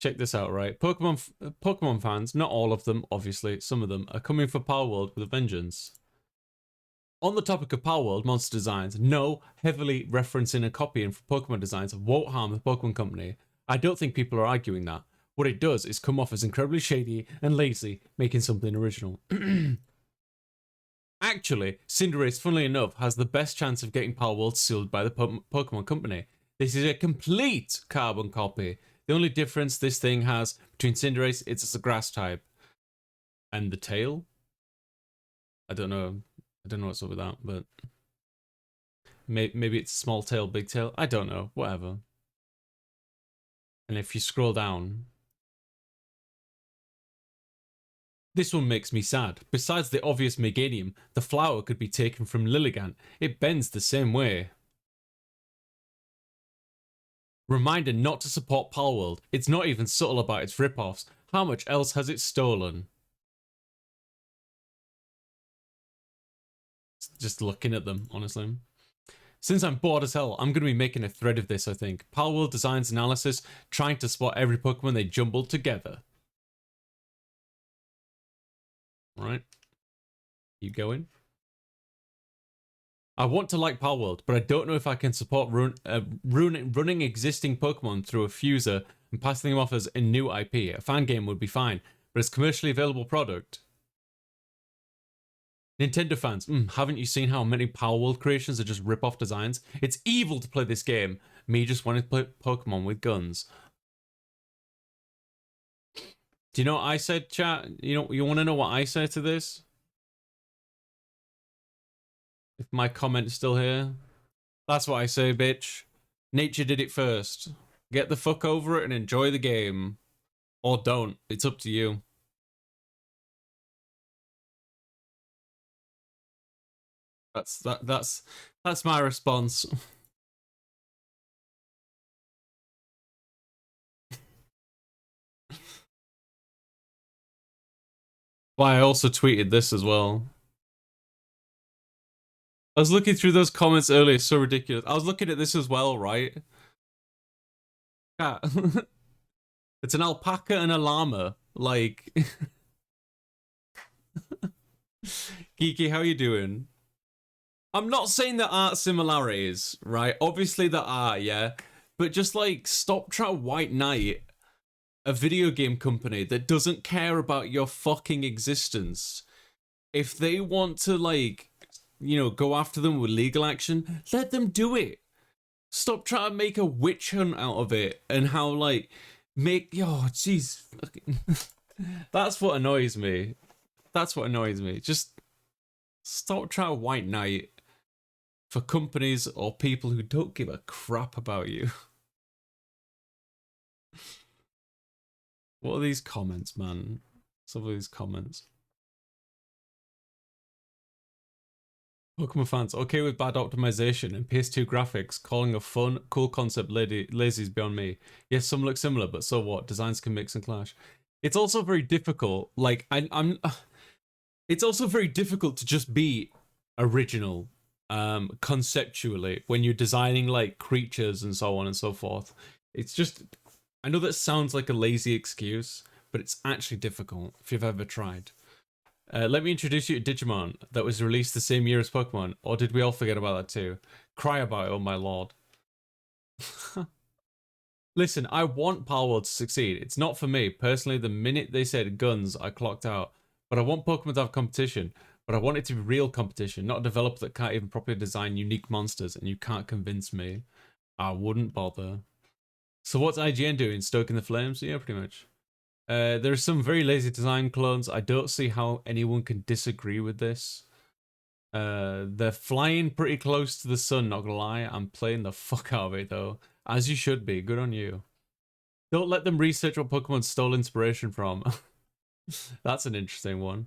Check this out, right? Pokemon fans, not all of them, obviously, some of them, are coming for Palworld with a vengeance. On the topic of Palworld monster designs, no, heavily referencing and copying for Pokemon designs won't harm the Pokemon Company. I don't think people are arguing that. What it does is come off as incredibly shady and lazy, making something original. Actually, Cinderace, funnily enough, has the best chance of getting Palworld sealed by the Pokemon Company. This is a complete carbon copy. The only difference this thing has between Cinderace, it's a grass type. And the tail? I don't know what's up with that, but maybe it's small tail, big tail. I don't know. Whatever. And if you scroll down, this one makes me sad. Besides the obvious Meganium, the flower could be taken from Lilligant. It bends the same way. Reminder not to support Palworld. It's not even subtle about its ripoffs. How much else has it stolen? Just looking at them, honestly. Since I'm bored as hell, I'm going to be making a thread of this, I think. Palworld Designs Analysis, trying to spot every Pokemon they jumbled together. Right. Keep going. I want to like Palworld, but I don't know if I can support running existing Pokemon through a fuser and passing them off as a new IP. A fan game would be fine, but as commercially available product. Nintendo fans, haven't you seen how many Palworld creations are just rip-off designs? It's evil to play this game. Me just wanting to play Pokemon with guns. Do you know what I said, chat? You want to know what I said to this? If my comment's still here. That's what I say, bitch. Nature did it first. Get the fuck over it and enjoy the game. Or don't. It's up to you. That's my response. Why I also tweeted this as well. I was looking through those comments earlier, so ridiculous. I was looking at this as well, right? Yeah. It's an alpaca and a llama. Like... Geeky, how you doing? I'm not saying there aren't similarities, right? Obviously there are, yeah? But just like, stop trying to white knight a video game company that doesn't care about your fucking existence. If they want to, like, go after them with legal action, let them do it. Stop trying to make a witch hunt out of it and how, like, jeez. That's what annoys me. That's what annoys me. Just stop trying to white knight for companies or people who don't give a crap about you. What are these comments, man? Some of these comments. Pokemon fans, okay with bad optimization and PS2 graphics, calling a fun, cool concept lazy is beyond me. Yes, some look similar, but so what? Designs can mix and clash. It's also very difficult. Like, it's also very difficult to just be original, conceptually, when you're designing, like, creatures and so on and so forth. It's just, I know that sounds like a lazy excuse, but it's actually difficult if you've ever tried. Let me introduce you to Digimon, that was released the same year as Pokemon. Or did we all forget about that too? Cry about it, oh my lord. Listen, I want Palworld to succeed. It's not for me. Personally, the minute they said guns, I clocked out. But I want Pokemon to have competition. But I want it to be real competition, not a developer that can't even properly design unique monsters, and you can't convince me. I wouldn't bother. So what's IGN doing? Stoking the flames? Yeah, pretty much. There are some very lazy design clones. I don't see how anyone can disagree with this. They're flying pretty close to the sun, not gonna lie. I'm playing the fuck out of it though. As you should be. Good on you. Don't let them research what Pokemon stole inspiration from. That's an interesting one.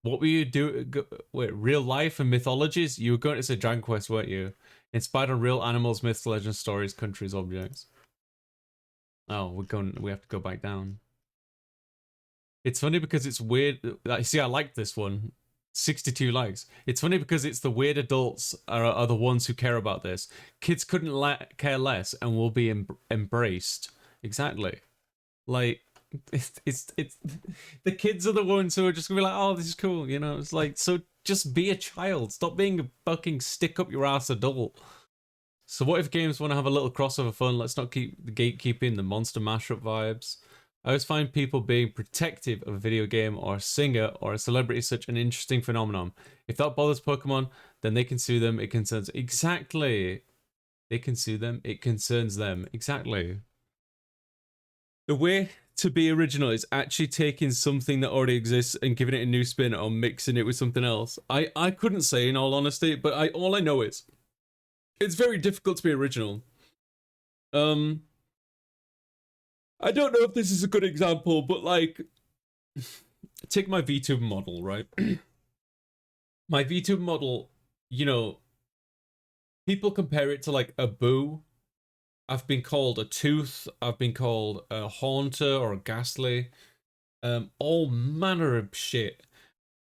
What were you doing? Wait, real life and mythologies? You were going to say Dragon Quest, weren't you? Inspired on real animals, myths, legends, stories, countries, objects. Oh, we have to go back down. It's funny because it's weird. See, I like this one. 62 likes. It's funny because it's the weird adults are the ones who care about this. Kids couldn't care less and will be embraced. Exactly. Like, it's the kids are the ones who are just gonna be like, oh, this is cool, you know? It's like, so just be a child. Stop being a fucking stick up your ass adult. So what if games want to have a little crossover fun? Let's not keep the gatekeeping, the monster mashup vibes. I always find people being protective of a video game or a singer or a celebrity such an interesting phenomenon. If that bothers Pokemon, then they can sue them. It concerns exactly. They can sue them. It concerns them exactly. The way to be original is actually taking something that already exists and giving it a new spin or mixing it with something else. I couldn't say in all honesty, but all I know is it's very difficult to be original. I don't know if this is a good example, but like, take my Vtuber model, right? My Vtuber model, you know, people compare it to like a boo. I've been called a tooth. I've been called a haunter or a ghastly. All manner of shit.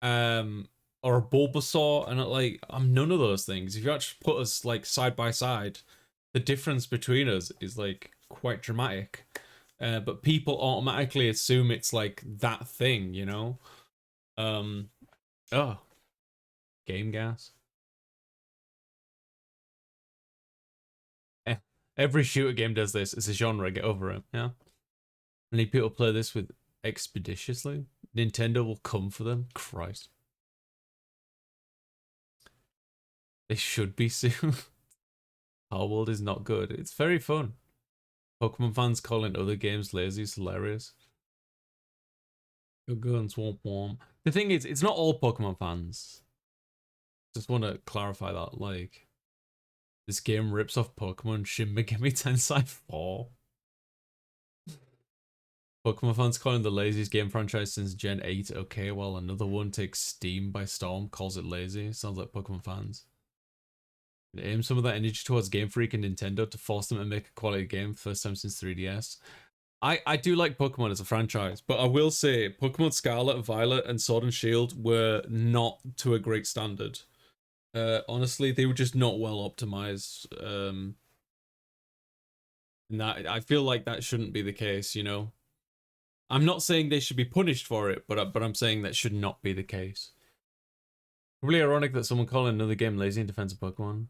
Or a Bulbasaur, and like, I'm none of those things. If you actually put us like side by side, the difference between us is like quite dramatic. But people automatically assume it's like that thing, you know? Oh, game gas. Eh, every shooter game does this. It's a genre, get over it, yeah? Many people play this with expeditiously. Nintendo will come for them. Christ. They should be soon. Palworld is not good. It's very fun. Pokemon fans calling other games lazy is hilarious. Go go and swamp womp. The thing is, it's not all Pokemon fans. Just want to clarify that. Like, this game rips off Pokemon Shin Megami Tensei 4. Pokemon fans calling the laziest game franchise since Gen 8 okay, while another one takes Steam by storm, calls it lazy. Sounds like Pokemon fans. Aim some of that energy towards Game Freak and Nintendo to force them to make a quality game first time since 3DS. I do like Pokemon as a franchise, but I will say Pokemon Scarlet and Violet and Sword and Shield were not to a great standard. Honestly, they were just not well optimized. And that, I feel like that shouldn't be the case, you know. I'm not saying they should be punished for it, but I'm saying that should not be the case. Really ironic that someone calling another game lazy in defense of Pokemon.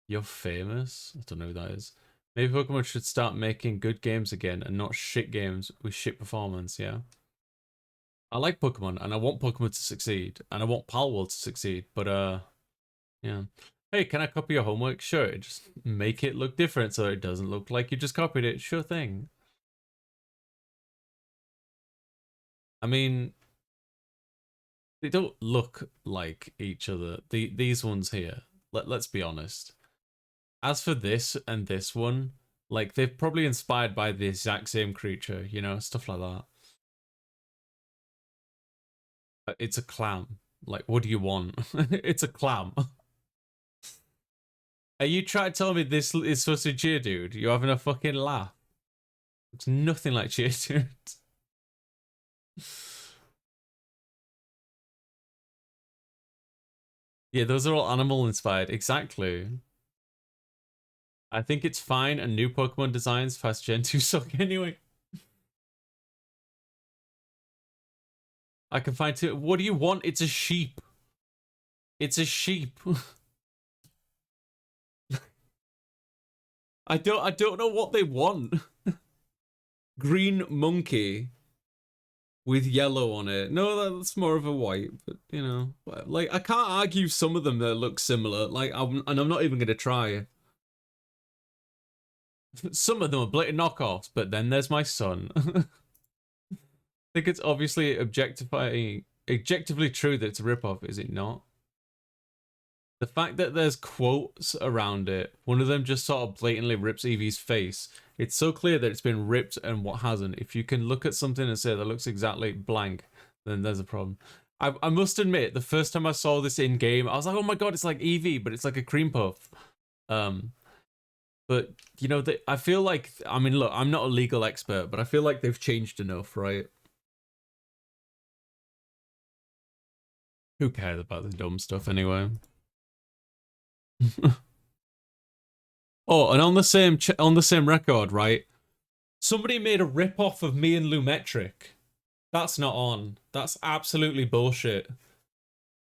You're famous? I don't know who that is. Maybe Pokemon should start making good games again and not shit games with shit performance, yeah? I like Pokemon and I want Pokemon to succeed and I want Palworld to succeed, but yeah. Hey, can I copy your homework? Sure, just make it look different so it doesn't look like you just copied it. Sure thing. I mean, they don't look like each other. These ones here. Let's be honest. As for this and this one, like, they're probably inspired by the exact same creature, you know, stuff like that. It's a clam. Like, what do you want? It's a clam. Are you trying to tell me this is supposed to be Geodude? You're having a fucking laugh. It's nothing like Geodude. Yeah, those are all animal inspired. Exactly. I think it's fine, and new Pokemon designs past Gen 2 suck anyway. I can find two. What do you want? It's a sheep. It's a sheep. I don't know what they want. Green monkey with yellow on it. No, that's more of a white, but you know, like, I can't argue some of them that look similar. Like, and I'm not even gonna try. Some of them are blatant knockoffs, but then there's my son. I think it's obviously objectively true that it's a ripoff, is it not? The fact that there's quotes around it, one of them just sort of blatantly rips Eevee's face. It's so clear that it's been ripped and what hasn't. If you can look at something and say that looks exactly blank, then there's a problem. I must admit, the first time I saw this in game, I was like, oh my god, it's like Eevee, but it's like a cream puff. But you know, I feel like, I mean, look, I'm not a legal expert, but I feel like they've changed enough, right? Who cares about the dumb stuff anyway? Oh, and on the same record, right? Somebody made a rip-off of me and Lumetric. That's not on. That's absolutely bullshit.